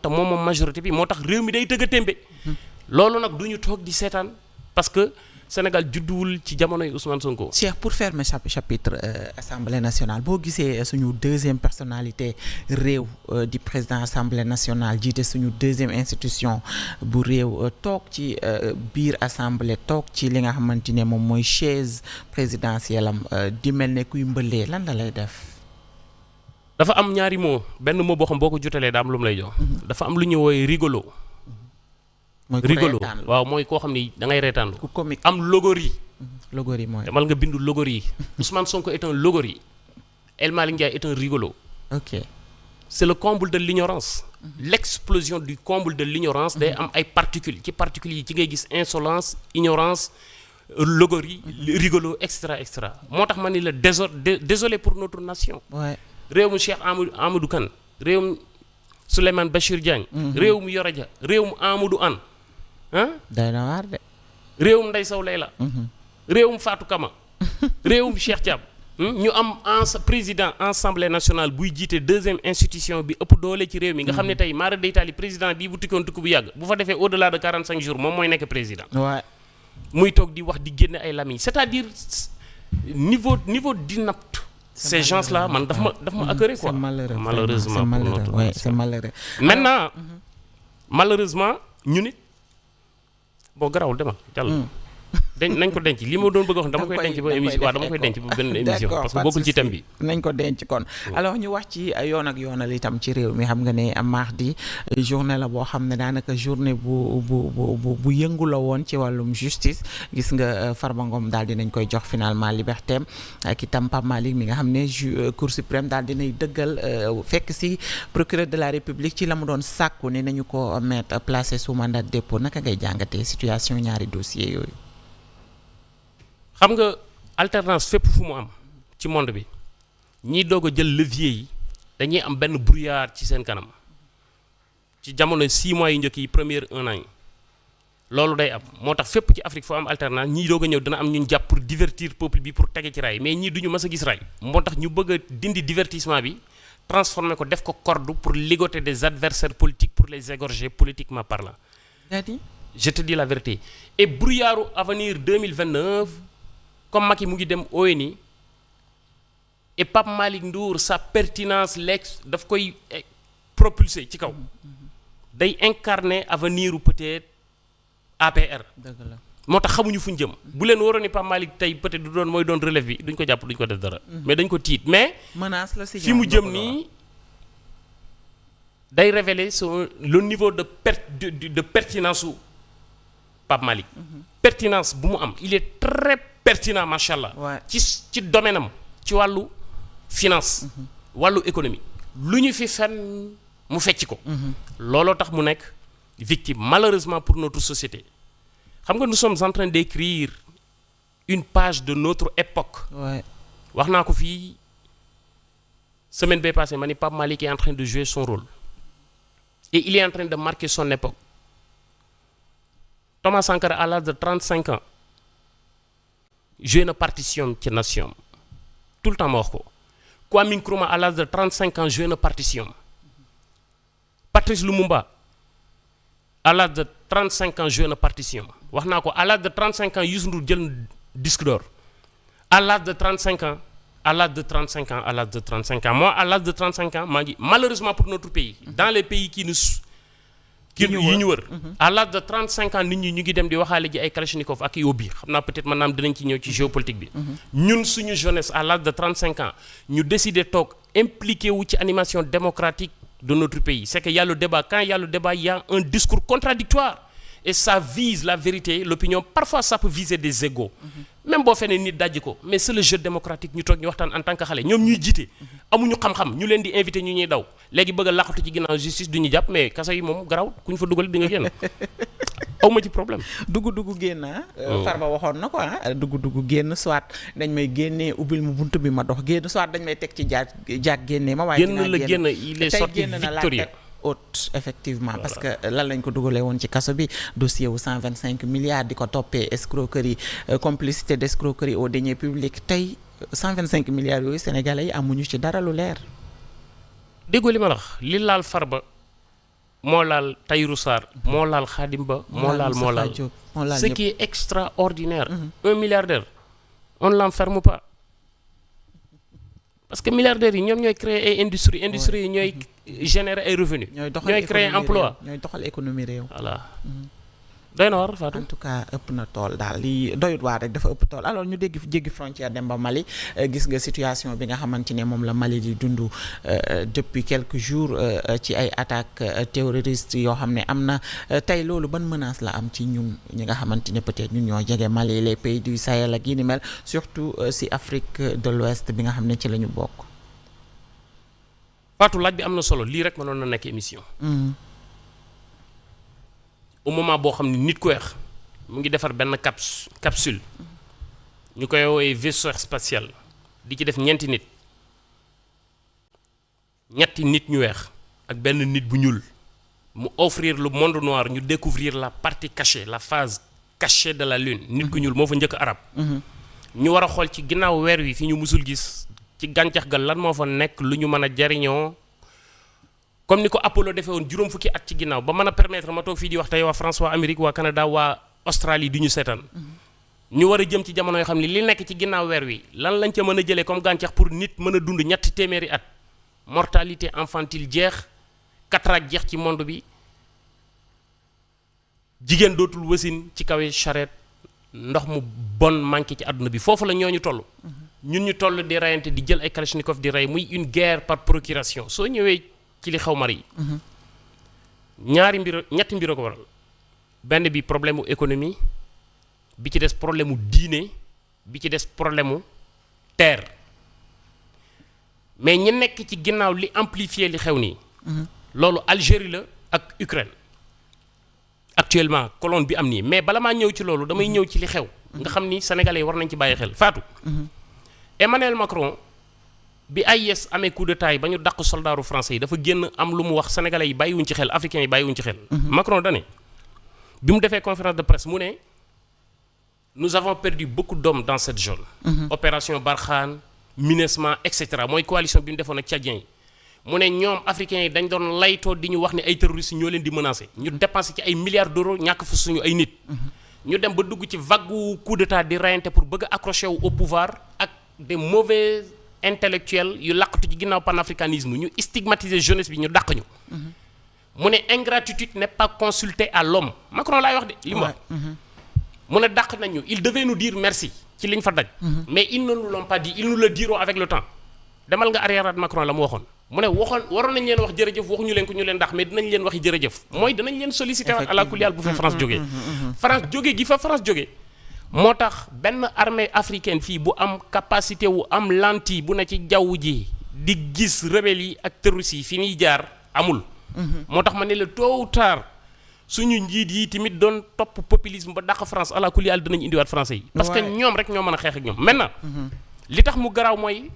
te moom majorité bi moo tax réew mi day tëgg a témbe loolu nag du ñu toog di seetaan parce que Sénégal judduwul ci jamonoy Ousmane Sonko. Cheikh, pour fermer chapitre Assemblée nationale boo gisee suñu deuxième personnalité réew di président Assemblée nationale jiite suñu deuxième institution bu réew toog ci biir assemblée toog ci li nga xamante ne moom mooy chaise présidentielle am di mel ne kuy mbëlee lan la lay def. dafa am ñaari mot benn mot boo xam boo ko jotalee daa am lu mu lay jox. dafa am lu ñu woowee rigolo. rigolo waaw mooy koo xam ni da ngay reetaanlu ku comique am logori. logori mooy demal nga bindu logori. Ousmane Sonko est un logori. El Malick Ndiaye est un rigolo. ok c'est le comble de l'ignorance. L'explosion du comble de l'ignorance day am ay particules ci particules yi ci ngay gis insolence ignorance logori rigolo et cetera moo tax ma ni la désolé pour notre nation. réewum Cheikh Amadou Kane réewum Souleymane Bachir Diagne. réewum Yoro Dia réewum Amadou Anne. day na waar de. réewum Ndeye Sow Leila. réewum Fatou Kama. réewum Cheikh Thiam. ñu am président assemblée nationale buy jiite deuxième institution bi ëpp doole ci réew mi nga xam ne tey maara deytaali président bii bu tukkoon tukki bu yàgg bu fa defee au delà de 45 jours moom mooy nekk président. muy toog di wax di génne ay lamiñ c'est-à-dire niveau d'inapte ces gens là man daf ma accueillir quoi. malheureusement c'est malheureux. maintenant malheureusement ñu nit boo garawul demal jàll. nañ ko denc li ma doon bëgg a wax dama koy denc ba émission waaw dama koy denc ba benn émission parce que bokkul ci thème bi. nañ ko denc kon alors ñu wax ci yoon ak yoonal itam ci réew mi xam nga ne mardi journée la boo xam ne daanaka journée bu yëngu la woon ci wàllum justice gis nga Farba Ngom daal dinañ koy jox finalement liberté ak itam Pape Malick mi nga xam ne Cour suprême daal dinay dëggal fekk si procureur de la République ci la mu doon sàkku ne nañu ko mettre placé sous mandat de dépôt naka ngay jàngatee situation ñaari dossiers yooyu. xam nga alternance fépp fu mu am ci monde bi ñiy doog a jël levier yi dañuy am benn brouillard ci seen kanam ci jamono 6 mois yu njëkk yi premier 1 an yi loolu day am moo tax fépp ci Afrique foo am alternance ñiy doog a ñëw dina am ñun jàpp pour divertir peuple bi pour tege ci ray mais ñii duñu mës a gis ray moo tax ñu bëgg a dindi divertissement bi transformer ko def ko corde pour ligoter des adversaires politiques pour les égorger politiquement parlant. Je te dis la vérité et brouillardu avenir 2029 comme Macky mu ngi dem ONU et Pape Malick Ndour sa pertinence daf koy propulser ci kaw day incarner avenir peut-être APR. moo tax xamuñu fu ñu jëm bu leen waroon ni Pape Malick tey peut-être du doon mooy doon relève bi duñ ko jàpp duñ ko def dara. mais dañ ko tiit mais. menace la fi mu jëm nii day révéler le niveau de pertinence su Pape Malick. pertinence bu mu am il est très pertinent macha allah. ci domaine am ci wàllu finance. wàllu économie lu ñu fi fenn mu fecc ko. looloo tax mu nekk victime malheureusement pour notre société xam nga nous sommes en train d'écrire une page de notre époque. wax naa ko fii semaine bee passée ma ni Pape Malick est en train de jouer son rôle et il est en train de marquer son époque. Thomas Sankara à l'âge de 35 ans joué na partition ci nation tout le temps ma wax ko Kwame Nkrumah à l'âge de 35 ans joué na partition Patrice Lumumba à l'âge de 35 ans joué na partition wax naa ko à l'âge de 35 ans Youssou Ndour jël disque d'or à l'âge de 35 ans à l'âge de 35 ans à l'âge de 35 ans moi à l'âge de 35 ans maa ngi malheureusement pour notre pays dans les pays qui ñu wër à l'âge de 35 ans nit ñi ñu ngi dem di waxaale ji ay Kalachnikov ak yóbbi xam naa peut-être maanaam dinañ ci ñëw ci géopolitique bi ñun suñu jeunesse à l'âge de 35 ans ñu décider toog impliqué wu ci animation démocratique de notre pays c'est que y a le débat quand il y a le débat il y a un discours contradictoire et ça vise la vérité l'opinion parfois ça peut viser des égos même boo fenee nit dajji ko mais c'est le jeu démocratique ñu toog ñu waxtaan en tant que xale ñoom ñuy jiite amuñu xam-xam ñu leen di invité ñu ñuy daw léegi bëgg a laqatu ci ginnaaw justice du ñu jàpp mais kaso yi moom garaw ku ñu fa dugal di nga génn awma ci problème dugg génn Farba waxoon na ko dugg génn soit dañ may génnee ubbil mu bunt bi ma dox génn soit dañ may teg ci jaag génnee ma waaye génn la génn il est sorti victorieux haute effectivement parce que lan lañ ko dugalee woon ci kaso bi dossier wu 125 milliards di ko toppee escroquerie complicité d'escroquerie aux deniers publics tey 125 milliards yooyu sénégalais yi amuñu ci dara lu leer. déggoo li ma la wax li laal Farba moo laal Tahirou Sarr moo laal Khadim Ba moo laal ce qui est extraordinaire. 1 milliardaire on ne l'enferme pas parce que milliardaires yi ñoom ñooy créer ay industrie yi ñooy générer ay revenus ñooy créer emploi ñooy doxal économie réew. voilà doy na war Fatou. En tout cas ëpp na tool daal lii doyut waar rek dafa ëpp tool alors ñu jéggi frontière dem ba Mali gis nga situation bi nga xamante ne moom la Mali di dund depuis quelques jours ci ay attaques terroristes yoo xam ne am na tey loolu ban menace la am ci ñun ñi nga xamante ne peut-être ñun ñoo jege Mali les pays du Sahel ak yi ni mel surtout si Afrique de l'Ouest bi nga xam ne ci la ñu bokk. Fatou laaj bi am na solo lii rek mënoon na nekk émission. au moment boo xam ne nit ku weex mu ngi defar benn capsule ñu koy woowee vaisseau spatial di ci def ñeenti nit ñu weex ak benn nit bu ñuul mu offrir le monde noir ñu découvrir la partie cachée la phase cachée de la lune. nit ku ñuul moo fa njëkk arab ñu war a xool ci ginnaaw weer wi fi ñu musul gis ci gàncax ga lan moo fa nekk lu ñu mën a jariñoo comme ni ko Apollo defee woon juróom fukki at ci ginnaaw ba mën a permettre ma toog fii di wax tey waa France waa Amérique waa Canada waa Australie di ñu seetaan ñu war a jëm ci jamono yoo xam ne li nekk ci ginnaaw weer wi lan lañ ca mën a jëlee comme gàncax pour nit mën a dund 3 téeméeri at mortalité infantile jeex cataracte jeex ci monde bi jigéen dootul wasin ci kawe charrette ndox mu bon manqué ci àdduna bi foofu la ñooñu toll ñun ñu toll di reyante di jël ay kalachnikov di rey muy une guerre par procuration soo ñëwee ci li xaw Mali ñetti mbir ko waral benn bi problème mu économie bi ci des problème mu diine bi ci des problème mu terre mais ñi nekk ci ginnaaw li amplifier li xew nii loolu Algérie la ak Ukraine actuellement colonne bi am nii mais bala maa ñëw ci loolu damay ñëw ci li xew nga xam ni sénégalais yi war nañ ci bàyyi xel Fatou Emmanuel Macron bi AIS amee coup d'état yi ba ñu dàq soldaaru français yi dafa génn am lu mu wax sénégalais yi bàyyiwuñ ci xel africains yi bàyyiwuñ ci xel Macron dane bi mu defee conférence de presse mu ne nous avons perdu beaucoup d'hommes dans cette zone opération Barkhane MINUSMA et cetera mooy coalition bi mu defoon ak tchadiens yi mu ne ñoom africains yi dañ doon laytoo di ñu wax ne ay terroristes ñoo leen di menacer ñu dépensé ci ay milliards d'euros ñàkk fa suñu ay nit ñu dem ba dugg ci vague coup d'état di reyante pour bëgg a accrocher wu au pouvoir ak des mauvais intellectuels yu làqatu ci ginnaaw panafricanisme ñu stigmatiser jeunesse bi ñu dàq ñu mu ne ingratitude n'est pas consultée à l'homme Macron laay wax de li mu wax mu ne dàq nañu il devait nous dire merci ci liñ fa daj mais ils ne nous l'ont pas dit ils nous le diront avec le temps demal nga arrière Macron la mu waxoon mu ne waroon nañ leen wax jërëjëf waxuñu leen ko ñu leen dàq mais dinañ leen waxi jërëjëf mooy dinañ leen solliciter wax à la kuliyal bu fa France jógee France jógee gi fa France jógee moo tax benn armée africaine fii bu am capacité wu am lentille bu ne ci jaww ji di gis rebelles yi ak terroristes yi fi ñuy jaar amul moo tax ma ne la tôt ou tard suñu njiit yi tamit doon topp populisme ba dàq France à la kuliyal dinañ indiwaat français yi parce que ñoom rek ñoo mën a xeex ak ñoom maintenant li tax mu garaaw mooy